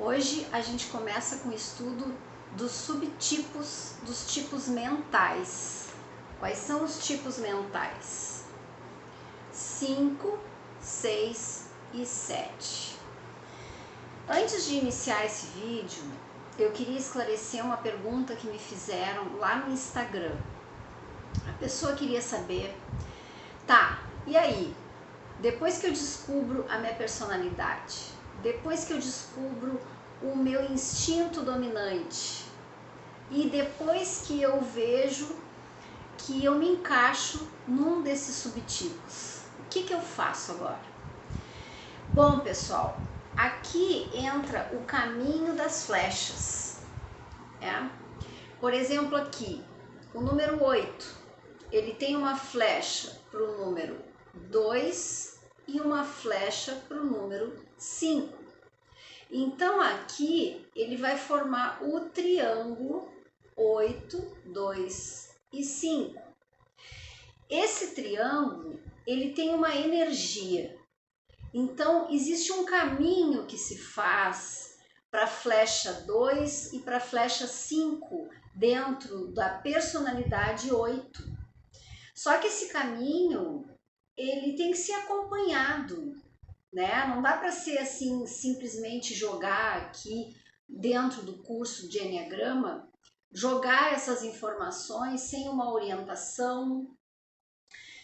Hoje a gente começa com o estudo dos subtipos dos tipos mentais. Quais são os tipos mentais? 5, 6 e 7. Antes de iniciar esse vídeo, eu queria esclarecer uma pergunta que me fizeram lá no Instagram. A pessoa queria saber, e aí? Depois que eu descubro a minha personalidade, depois que eu descubro o meu instinto dominante e depois que eu vejo que eu me encaixo num desses subtipos, o que eu faço agora? Bom, pessoal, aqui entra o caminho das flechas. Por exemplo, aqui, o número 8, ele tem uma flecha para o número 2 e uma flecha para o número 5. Então aqui ele vai formar o triângulo 8, 2 e 5. Esse triângulo, ele tem uma energia. Então existe um caminho que se faz para a flecha 2 e para a flecha 5 dentro da personalidade 8. Só que esse caminho, ele tem que ser acompanhado, né? Não dá para ser assim, simplesmente jogar aqui dentro do curso de Enneagrama, jogar essas informações sem uma orientação,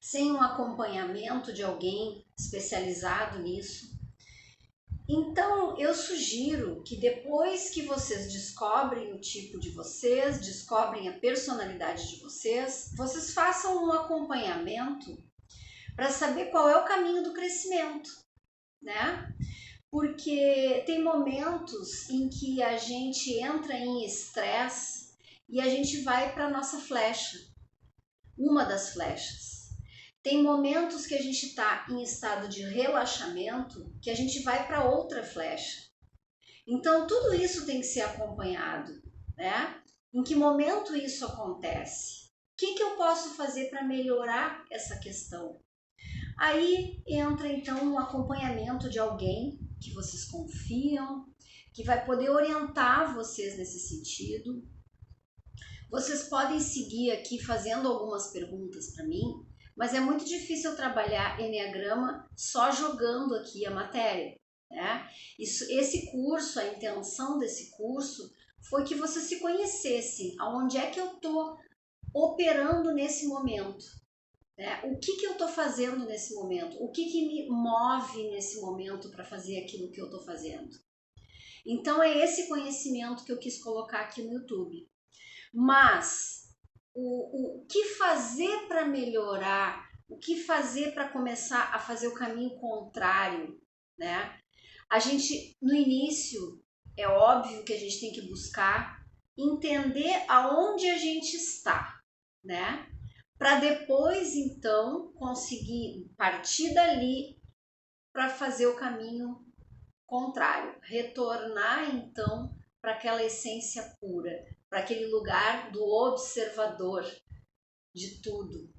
sem um acompanhamento de alguém especializado nisso. Então, eu sugiro que depois que vocês descobrem o tipo de vocês, descobrem a personalidade de vocês, vocês façam um acompanhamento para saber qual é o caminho do crescimento, né? Porque tem momentos em que a gente entra em estresse e a gente vai para a nossa flecha, uma das flechas. Tem momentos que a gente está em estado de relaxamento que a gente vai para outra flecha. Então, tudo isso tem que ser acompanhado, né? Em que momento isso acontece? O que eu posso fazer para melhorar essa questão? Aí entra então um acompanhamento de alguém que vocês confiam, que vai poder orientar vocês nesse sentido. Vocês podem seguir aqui fazendo algumas perguntas para mim, mas é muito difícil eu trabalhar Enneagrama só jogando aqui a matéria, né? Esse curso, a intenção desse curso foi que vocês se conhecessem, aonde é que eu estou operando nesse momento. O que eu estou fazendo nesse momento? O que me move nesse momento para fazer aquilo que eu estou fazendo? Então é esse conhecimento que eu quis colocar aqui no YouTube. Mas o que fazer para melhorar? O que fazer para começar a fazer o caminho contrário, né? A gente, no início, é óbvio que a gente tem que buscar entender aonde a gente está, né? Para depois, então, conseguir partir dali para fazer o caminho contrário, retornar, então, para aquela essência pura, para aquele lugar do observador de tudo.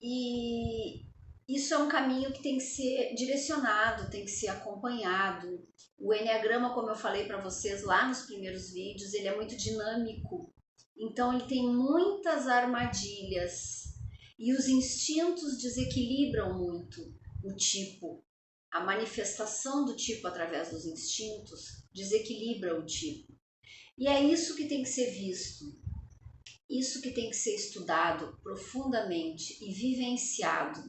E isso é um caminho que tem que ser direcionado, tem que ser acompanhado. O Enneagrama, como eu falei para vocês lá nos primeiros vídeos, ele é muito dinâmico. Então ele tem muitas armadilhas e os instintos desequilibram muito o tipo. A manifestação do tipo através dos instintos desequilibra o tipo. E é isso que tem que ser visto, isso que tem que ser estudado profundamente e vivenciado.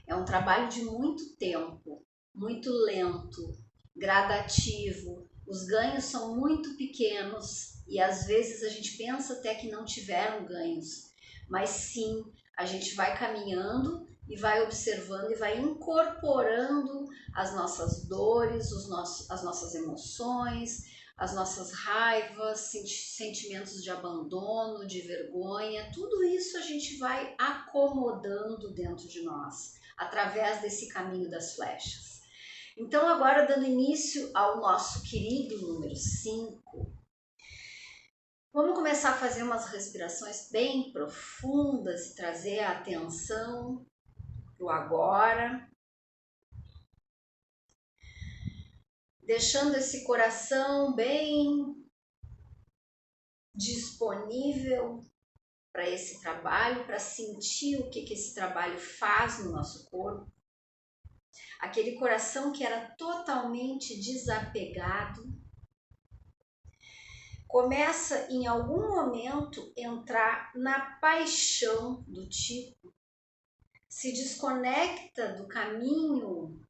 É um trabalho de muito tempo, muito lento, gradativo. Os ganhos são muito pequenos e às vezes a gente pensa até que não tiveram ganhos, mas sim, a gente vai caminhando e vai observando e vai incorporando as nossas dores, as nossas emoções, as nossas raivas, sentimentos de abandono, de vergonha, tudo isso a gente vai acomodando dentro de nós, através desse caminho das flechas. Então, agora dando início ao nosso querido número 5, vamos começar a fazer umas respirações bem profundas e trazer a atenção para o agora. deixando esse coração bem disponível para esse trabalho, para sentir o que esse trabalho faz no nosso corpo. Aquele coração que era totalmente desapegado, começa em algum momento entrar na paixão do tipo, se desconecta do caminho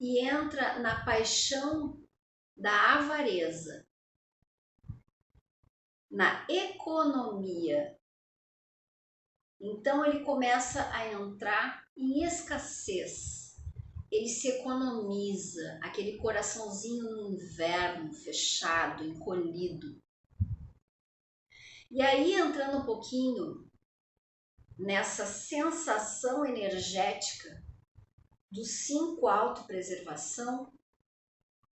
e entra na paixão da avareza, na economia. Então ele começa a entrar em escassez, ele se economiza, aquele coraçãozinho no inverno, fechado, encolhido. E aí, entrando um pouquinho nessa sensação energética do 5 autopreservação,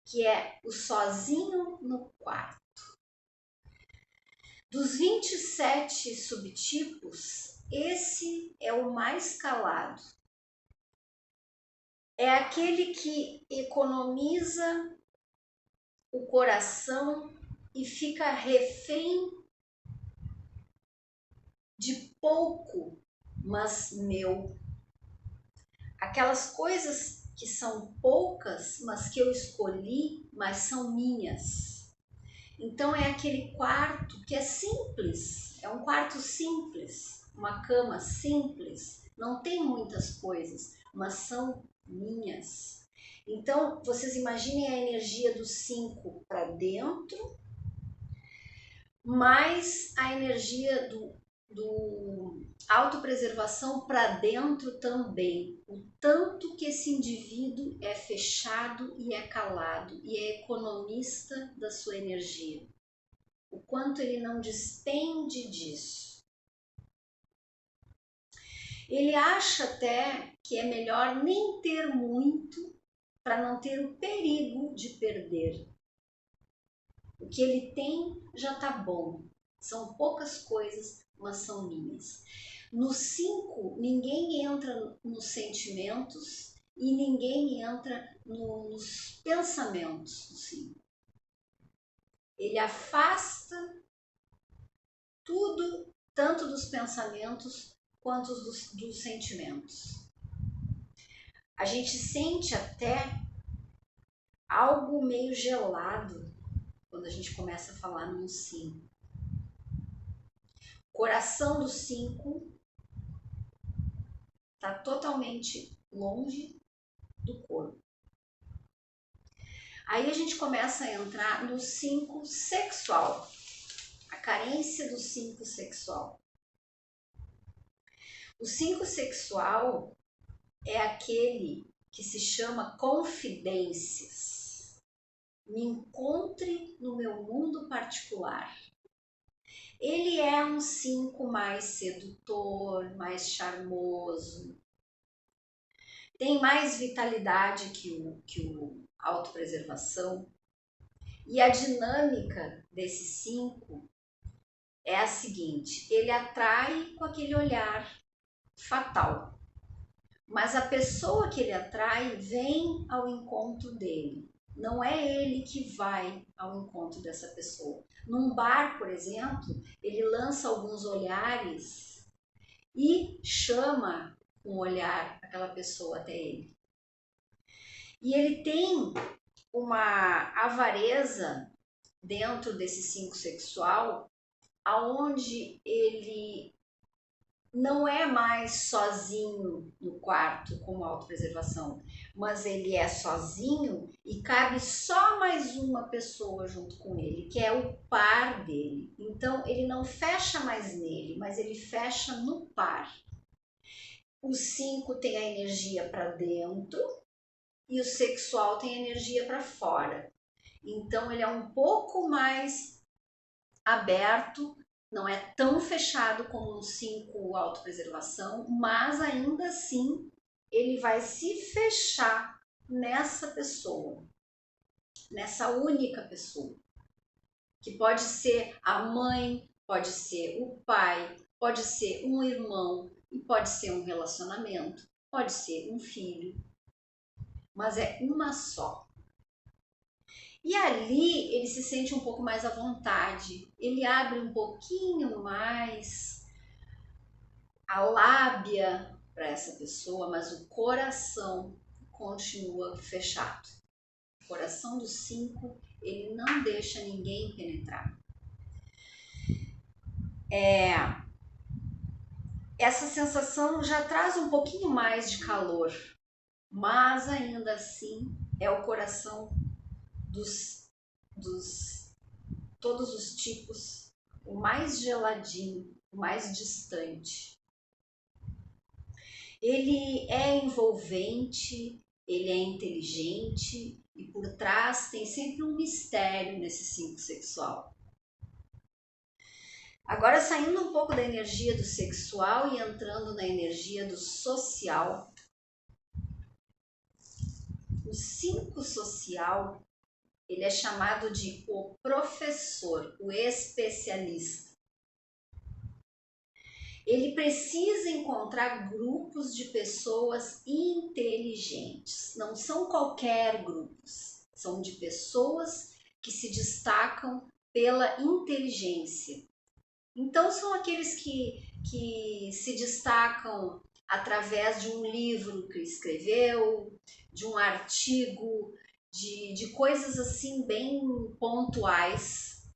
que é o sozinho no quarto. Dos 27 subtipos, esse é o mais calado. É aquele que economiza o coração e fica refém de pouco, mas meu. Aquelas coisas que são poucas, mas que eu escolhi, mas são minhas. Então é aquele quarto que é simples, é um quarto simples, uma cama simples, não tem muitas coisas, mas são minhas. Então vocês imaginem a energia do 5 para dentro, mais a energia do autopreservação para dentro também. O tanto que esse indivíduo é fechado e é calado e é economista da sua energia. O quanto ele não despende disso. Ele acha até que é melhor nem ter muito para não ter o perigo de perder. O que ele tem já está bom. São poucas coisas, mas são minhas. No 5, ninguém entra nos sentimentos e ninguém entra nos pensamentos do 5. Ele afasta tudo, tanto dos pensamentos quanto dos sentimentos. A gente sente até algo meio gelado quando a gente começa a falar no 5. O coração do 5 está totalmente longe do corpo. Aí a gente começa a entrar no 5 sexual, a carência do 5 sexual. O 5 sexual é aquele que se chama confidências. Me encontre no meu mundo particular. Ele é um 5 mais sedutor, mais charmoso, tem mais vitalidade que o autopreservação. E a dinâmica desse 5 é a seguinte: ele atrai com aquele olhar fatal, mas a pessoa que ele atrai vem ao encontro dele. Não é ele que vai ao encontro dessa pessoa. Num bar, por exemplo, ele lança alguns olhares e chama com um olhar aquela pessoa até ele. E ele tem uma avareza dentro desse 5 sexual, aonde ele não é mais sozinho no quarto com autopreservação, mas ele é sozinho e cabe só mais uma pessoa junto com ele, que é o par dele. Então ele não fecha mais nele, mas ele fecha no par. O 5 tem a energia para dentro e o sexual tem a energia para fora. Então ele é um pouco mais aberto, não é tão fechado como um 5 autopreservação, mas ainda assim ele vai se fechar nessa pessoa, nessa única pessoa, que pode ser a mãe, pode ser o pai, pode ser um irmão e pode ser um relacionamento, pode ser um filho, mas é uma só. E ali ele se sente um pouco mais à vontade, ele abre um pouquinho mais a lábia para essa pessoa, mas o coração continua fechado. O coração do 5, ele não deixa ninguém penetrar. Essa sensação já traz um pouquinho mais de calor, mas ainda assim é o coração dos todos os tipos, o mais geladinho, o mais distante. Ele é envolvente, ele é inteligente e por trás tem sempre um mistério nesse 5 sexual. Agora, saindo um pouco da energia do sexual e entrando na energia do social, o 5 social, ele é chamado de o professor, o especialista. Ele precisa encontrar grupos de pessoas inteligentes. Não são qualquer grupos, são de pessoas que se destacam pela inteligência. Então, são aqueles que se destacam através de um livro que escreveu, de um artigo, de coisas assim bem pontuais.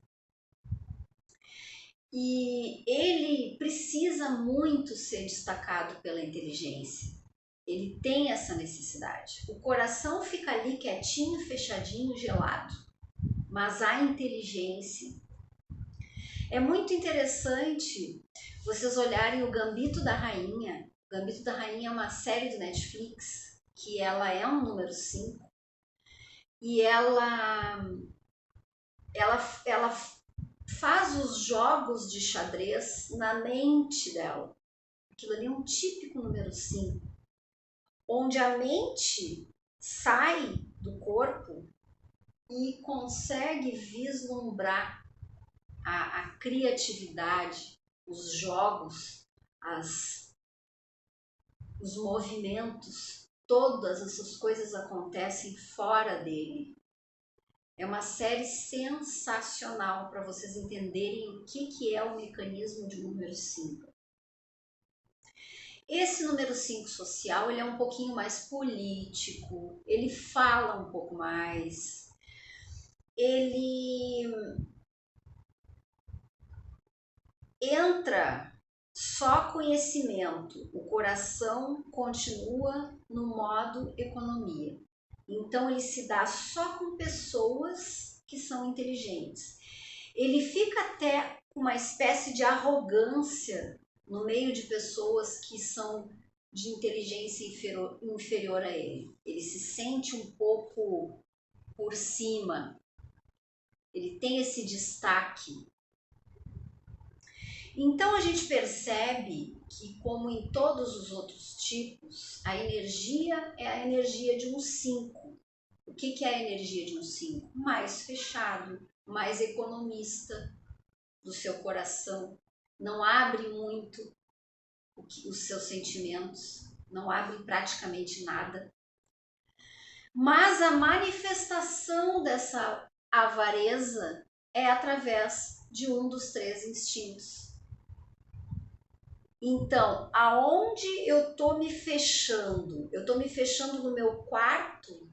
E ele precisa muito ser destacado pela inteligência. Ele tem essa necessidade. O coração fica ali quietinho, fechadinho, gelado. Mas a inteligência... É muito interessante vocês olharem o Gambito da Rainha. O Gambito da Rainha é uma série do Netflix, que ela é um número 5. E ela faz os jogos de xadrez na mente dela. Aquilo ali é um típico número 5, onde a mente sai do corpo e consegue vislumbrar a criatividade, os jogos, os movimentos, todas essas coisas acontecem fora dele. É uma série sensacional para vocês entenderem o que é o mecanismo de número 5. Esse número 5 social, ele é um pouquinho mais político, ele fala um pouco mais, ele entra só conhecimento, o coração continua no modo economia. Então ele se dá só com pessoas que são inteligentes. Ele fica até com uma espécie de arrogância no meio de pessoas que são de inteligência inferior a ele. Ele se sente um pouco por cima. Ele tem esse destaque. Então a gente percebe que, como em todos os outros tipos, a energia é a energia de um 5. O que é a energia de um 5? Mais fechado, mais economista do seu coração. Não abre muito os seus sentimentos, não abre praticamente nada. Mas a manifestação dessa avareza é através de um dos 3 instintos. Então, aonde eu tô me fechando? Eu tô me fechando no meu quarto,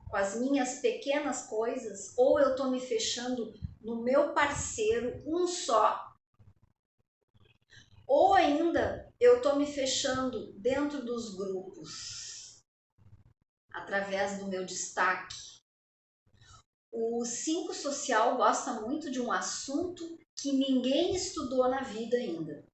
com as minhas pequenas coisas, ou eu tô me fechando no meu parceiro, um só? Ou ainda, eu tô me fechando dentro dos grupos, através do meu destaque. O 5 social gosta muito de um assunto que ninguém estudou na vida ainda.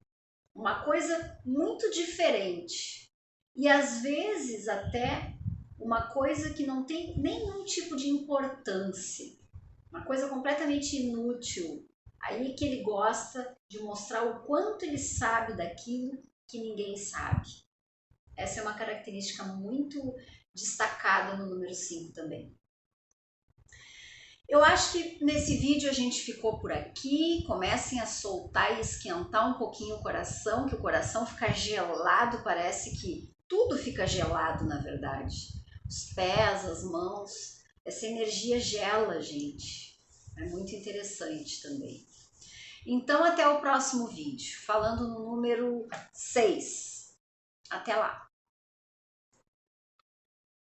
Uma coisa muito diferente e às vezes até uma coisa que não tem nenhum tipo de importância, uma coisa completamente inútil. Aí que ele gosta de mostrar o quanto ele sabe daquilo que ninguém sabe. Essa é uma característica muito destacada no número 5 também. Eu acho que nesse vídeo a gente ficou por aqui. Comecem a soltar e esquentar um pouquinho o coração, que o coração fica gelado, parece que tudo fica gelado na verdade. Os pés, as mãos, Essa energia gela, gente. É muito interessante também. Então, até o próximo vídeo, falando no número 6. Até lá!